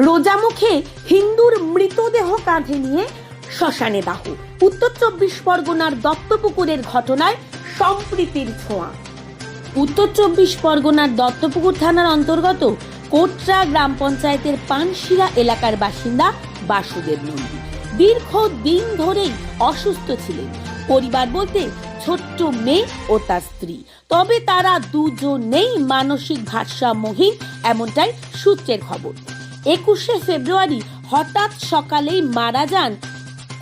রোজা মুখে হিন্দুর মৃতদেহ কাঁধে নিয়ে শ্মশানে দাহ। উত্তর 24 পরগনার দত্তপুকুরের ঘটনায় সম্প্রীতির ছোঁয়া। উত্তর 24 পরগনার দত্তপুকুর থানার অন্তর্গত কোটরা গ্রাম পঞ্চায়েতের পানশিরা এলাকার বাসিন্দা বাসুদেব নন্দী দীর্ঘ দিন ধরেই অসুস্থ ছিলেন। পরিবার বলতে ছোট্ট মেয়ে ও তার স্ত্রী, তবে তারা দুজনেই মানসিক ভারসাম্যহীন, এমনটাই সূত্রের খবর। 21শে ফেব্রুয়ারি হঠাৎ সকালেই মারা যান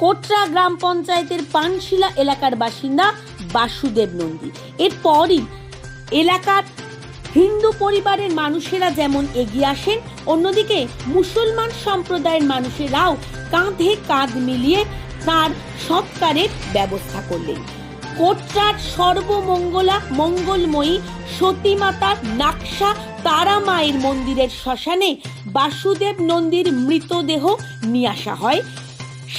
কোটরা গ্রাম পঞ্চায়েতের পানশিলা এলাকার বাসিন্দা বাসুদেব নন্দী। এরপরই এলাকার হিন্দু পরিবারের মানুষেরা যেমন এগিয়ে আসেন, অন্যদিকে মুসলমান সম্প্রদায়ের মানুষেরাও কাঁধে কাঁধ মিলিয়ে তার সৎকারের ব্যবস্থা করলেন। কোটরার মঙ্গলময়ী সতীমাতা নাকশা তারা মায়ের মন্দিরের শ্মশানে বাসুদেব নন্দীর মৃতদেহ নিয়ে আসা হয়।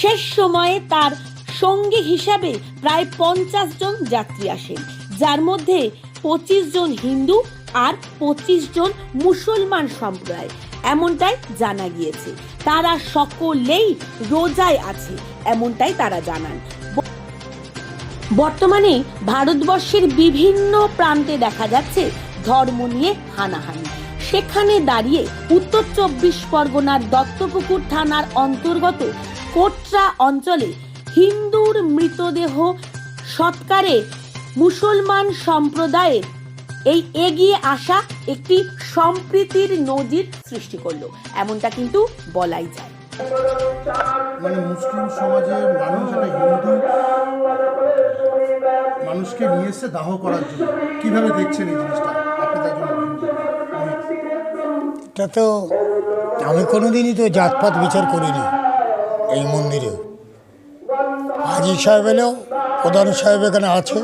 শেষ সময়ে তার সঙ্গী হিসাবে প্রায় 50 জন যাত্রী আসেন, যার মধ্যে 25 জন হিন্দু আর 25 জন মুসলমান সম্প্রদায়, এমনটাই জানা গিয়েছে। তারা সকলেই রোজায় আছে, এমনটাই তারা জানান। বর্তমানে ভারতবর্ষের বিভিন্ন প্রান্তে দেখা যাচ্ছে ধর্ম নিয়ে হানাহানি। সেখানে দাঁড়িয়ে উত্তর 24 পরগনার দত্তপুকুর থানার অন্তর্গত কোটরা অঞ্চলে হিন্দুর মৃতদেহ সৎকারে মুসলমান সম্প্রদায়ের এই এগিয়ে আসা একটি সম্প্রীতির নজির সৃষ্টি করলো, এমনটা কিন্তু বলাই যায়। মানে মুসলিম সমাজের মানুষ একটা হিন্দু মানুষকে নিয়ে এসে দাহ করার জন্য কিভাবে দেখছেন এই জিনিসটা? আপনি তার জন্য এটা তো আমি কোনোদিনই তো জাতপাত বিচার করিনি এই মন্দিরে। হাজি সাহেব এলেও প্রধান সাহেব এখানে আছে,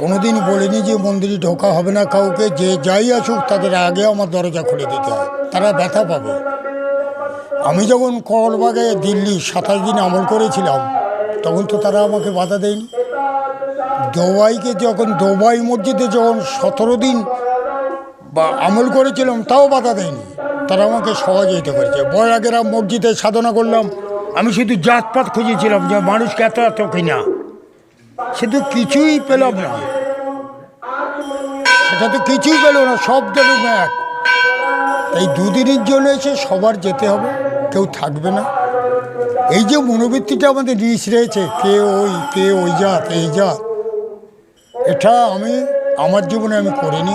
কোনোদিন বলিনি যে মন্দিরে ঢোকা হবে না কাউকে, যে যাই আসুক তাদের আগে আমার দরজা খুলে দিতে হয়, তারা ব্যথা পাবে। আমি যখন করবাগে দিল্লি 27 দিন আমল করেছিলাম তখন তো তারা আমাকে বাধা দেয়নি। দুবাই মসজিদে যখন 17 দিন বা আমল করেছিলাম তাও বাধা দেয়নি, তারা আমাকে সহযোগিতা করেছে। বয়াগেরা মসজিদে সাধনা করলাম, আমি শুধু জাতপাত খুঁজেছিলাম যে মানুষকে এত কিনা, শুধু কিছুই পেলাম না, সেটা তো কিছুই পেল না, সব গেল এক। এই দুদিনের জন্য এসে সবার যেতে হবে, কেউ থাকবে না। এই যে মনোবৃত্তিটা আমাদের নিঃশ্রেয়েছে, কে ওই জাত এই জাত, এটা আমার জীবনে আমি করিনি,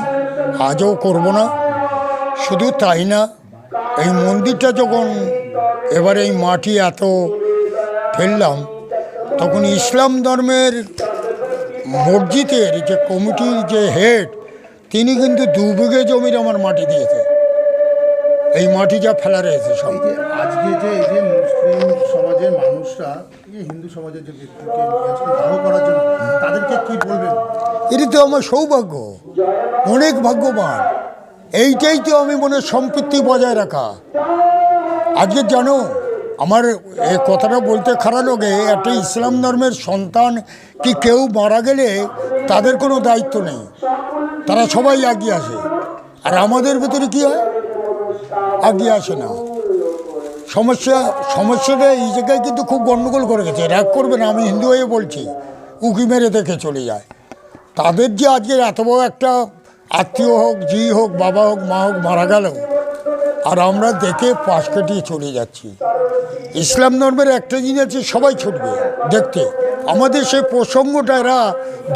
আজও করব না। শুধু তাই না, এই মন্দিরটা যখন এবার এই মাটি এত ফেললাম, তখন ইসলাম ধর্মের মসজিদের যে কমিটির যে হেড, তিনি কিন্তু 2 বিঘে জমির আমার মাটি দিয়েছে। এই মাটি যা ফেলা রয়েছে সব। আজকে যে এই যে মুসলিম সমাজের মানুষরা হিন্দু সমাজের যে ব্যক্তিকে দাহ করার জন্য, তাদেরকে কি বলবেন? এটা তো আমার সৌভাগ্য, অনেক ভাগ্যবান। এইটাই তো আমি মনে সম্পৃক্তি বজায় রাখা। আজকে জানো, আমার এই কথাটা বলতে খারাপ লাগে, একটা ইসলাম ধর্মের সন্তান কি কেউ মারা গেলে তাদের কোনো দায়িত্ব নেই, তারা সবাই এগিয়ে আসে। আর আমাদের ভেতরে কী হয়, এগিয়ে আসে না। সমস্যাটা এই জায়গায় কিন্তু খুব গণ্ডগোল করে গেছে। রাগ করবে না, আমি হিন্দু হয়ে বলছি, উকি মেরে দেখে চলে যায়। তাদের যে আজকে এত বড় একটা আত্মীয় হোক, জি হোক, বাবা হোক, মা হোক মারা গেল, আর আমরা দেখে পাশ কাটিয়ে চলে যাচ্ছি। ইসলাম ধর্মের একটা জিনিস আছে, সবাই ছুটবে দেখতে। আমাদের সেই প্রসঙ্গটা এরা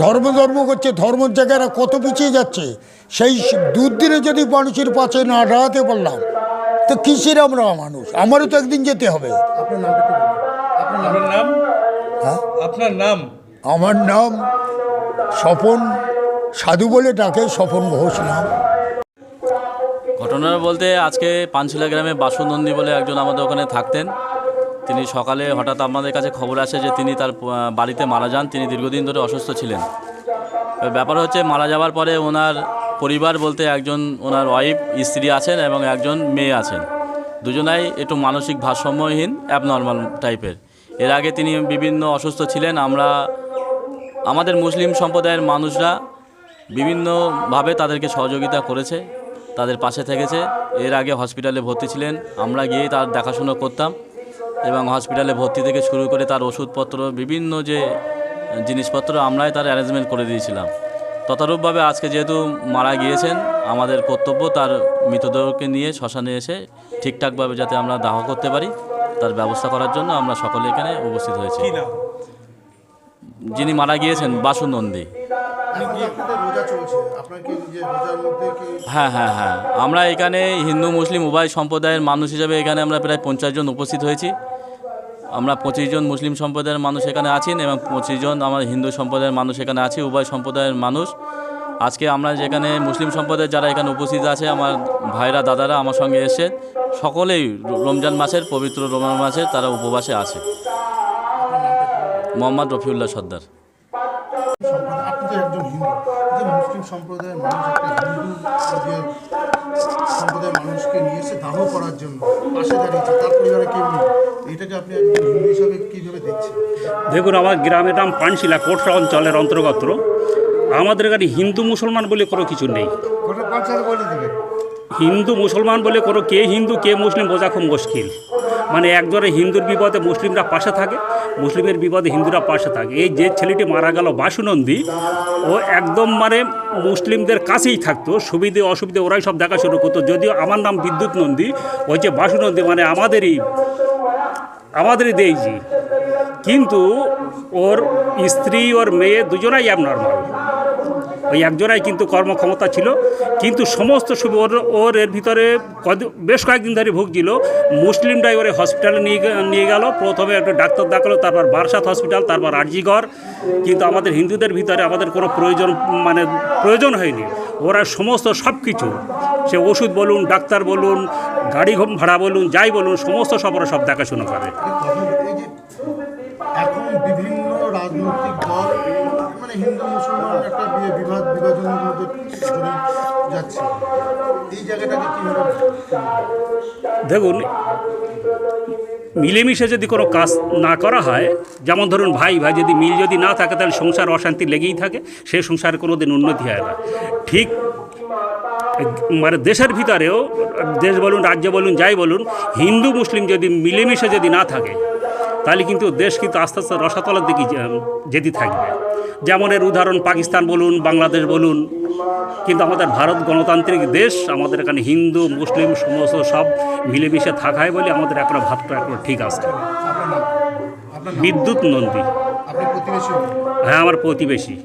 ধর্ম করছে, ধর্মের জায়গায় এরা কত পিছিয়ে যাচ্ছে। সেই দুদিনে যদি মানুষের পাশে না দাঁড়াতে পারলাম তো কিসের আমরা মানুষ? আমারও তো একদিন যেতে হবে। আপনার নাম? আমার নাম স্বপন সাধু বলে ডাকে, স্বপন ঘোষ নাম। ঘটনা বলতে আজকে পানশিলা গ্রামে বাসু নন্দী বলে একজন আমাদের ওখানে থাকতেন। তিনি সকালে হঠাৎ আমাদের কাছে খবর আসে যে তিনি তার বাড়িতে মারা যান। তিনি দীর্ঘদিন ধরে অসুস্থ ছিলেন। ব্যাপার হচ্ছে, মারা যাওয়ার পরে ওনার পরিবার বলতে একজন ওনার ওয়াইফ স্ত্রী আছেন এবং একজন মেয়ে আছেন। দুজনাই একটু মানসিক ভারসাম্যহীন, অ্যাবনর্মাল টাইপের। এর আগে তিনি বিভিন্ন অসুস্থ ছিলেন। আমাদের মুসলিম সম্প্রদায়ের মানুষরা বিভিন্নভাবে তাদেরকে সহযোগিতা করেছে। তাদের পাশে থেকেছে। এর আগে হসপিটালে ভর্তি ছিলেন, আমরা গিয়েই তার দেখাশোনা করতাম এবং হসপিটালে ভর্তি থেকে শুরু করে তার ওষুধপত্র বিভিন্ন যে জিনিসপত্র আমরাই তার অ্যারেঞ্জমেন্ট করে দিয়েছিলাম। তথারূপভাবে আজকে যেহেতু মারা গিয়েছেন, আমাদের কর্তব্য তার মৃতদেহকে নিয়ে শ্মশানে এসে ঠিকঠাকভাবে যাতে আমরা দাহ করতে পারি তার ব্যবস্থা করার জন্য আমরা সকলে এখানে উপস্থিত হয়েছি। যিনি মারা গিয়েছেন বাসু নন্দী। এখন আপনাদের রোজা চলছে, আপনার কি যে রোজার মধ্যে কি হ্যাঁ, আমরা এখানে হিন্দু মুসলিম উভয় সম্প্রদায়ের মানুষ হিসেবে এখানে আমরা প্রায় 50 জন উপস্থিত হয়েছি। আমরা 25 জন মুসলিম সম্প্রদায়ের মানুষ এখানে আছেন এবং 25 জন আমার হিন্দু সম্প্রদায়ের মানুষ এখানে আছে, উভয় সম্প্রদায়ের মানুষ। আজকে আমরা যেখানে মুসলিম সম্প্রদায়ের যারা এখানে উপস্থিত আছে, আমার ভাইরা দাদারা আমার সঙ্গে এসে সকলেই রমজান মাসের পবিত্র রমজান মাসের তারা উপবাসে আছে। মোহাম্মদ রফিউল্লাহ সর্দার। সম্প্রদায়, আপনি তো একজন হিন্দু, এই যে মুসলিম সম্প্রদায়ের মানুষ একটা হিন্দু যে সম্প্রদায়ের মানুষকে নিয়ে এসে দাহ করার জন্য পাশে দাঁড়িয়েছে, তার পরিবারে কেউ নেই, এটাকে আপনি একজন হিন্দু হিসাবে কীভাবে দেখছেন? দেখুন, আমার গ্রামের নাম পানশিলা, কোটরা অঞ্চলের অন্তর্গত। আমাদের এখানে হিন্দু মুসলমান বলে কোনো কিছু নেই। হিন্দু মুসলমান বলে কোনো কে হিন্দু কে মুসলিম বোঝা খুব মুশকিল। মানে একজনের হিন্দুর বিপদে মুসলিমরা পাশে থাকে, মুসলিমের বিপদে হিন্দুরা পাশে থাকে। এই যে ছেলেটি মারা গেল বাসু নন্দী, ও একদম মানে মুসলিমদের কাছেই থাকতো, সুবিধে অসুবিধে ওরাই সব দেখাশুনো করতো। যদিও আমার নাম বিদ্যুৎ নন্দী, ওই যে বাসু নন্দী মানে আমাদেরই দেইজি, কিন্তু ওর স্ত্রী ওর মেয়ে দুজনাই অ্যাবনর্মাল। ওই একজনাই কিন্তু কর্মক্ষমতা ছিল, কিন্তু সমস্ত ওর এর ভিতরে বেশ কয়েকদিন ধরে ভুগছিল। মুসলিমরাই ওরে হসপিটালে নিয়ে গেল। প্রথমে একটা ডাক্তার দেখালো, তারপর বারাসাত হসপিটাল, তারপর আরজিগড়। কিন্তু আমাদের হিন্দুদের ভিতরে আমাদের কোনো প্রয়োজন হয়নি। ওরা সমস্ত সব কিছু, সে ওষুধ বলুন, ডাক্তার বলুন, গাড়ি ভাড়া বলুন, যাই বলুন, সমস্ত সব ওরা সব দেখাশোনা করে। এই যে এখন বিভিন্ন রাজনৈতিক দল মানে হিন্দু মুসলমান একটা বিভাজনের মধ্যে চলে যাচ্ছে, এই জায়গাটাকে কীভাবে? দেখুন, মিলেমিশে যদি কোনো কাজ না করা হয়, যেমন ধরুন ভাই যদি মিল যদি না থাকে, তাহলে সংসার অশান্তি লেগেই থাকে, সেই সংসারে কোনো দিন উন্নতি হয় না। ঠিক মানে দেশের ভিতরেও, দেশ বলুন, রাজ্য বলুন, যাই বলুন, হিন্দু মুসলিম যদি মিলেমিশে যদি না থাকে, তাহলে কিন্তু দেশ কিন্তু আস্তে আস্তে রসাতলের দিকে যেতে থাকবে। যেমন এর উদাহরণ পাকিস্তান বলুন, বাংলাদেশ বলুন। কিন্তু আমাদের ভারত গণতান্ত্রিক দেশ, আমাদের এখানে হিন্দু মুসলিম সমস্ত সব মিলেমিশে থাকায় বলে আমাদের এখনো ভাবটা এখনো ঠিক আছে। আপনার নাম? বিদ্যুৎ নন্দী। আপনি প্রতিবেশী? হ্যাঁ, আমার প্রতিবেশী।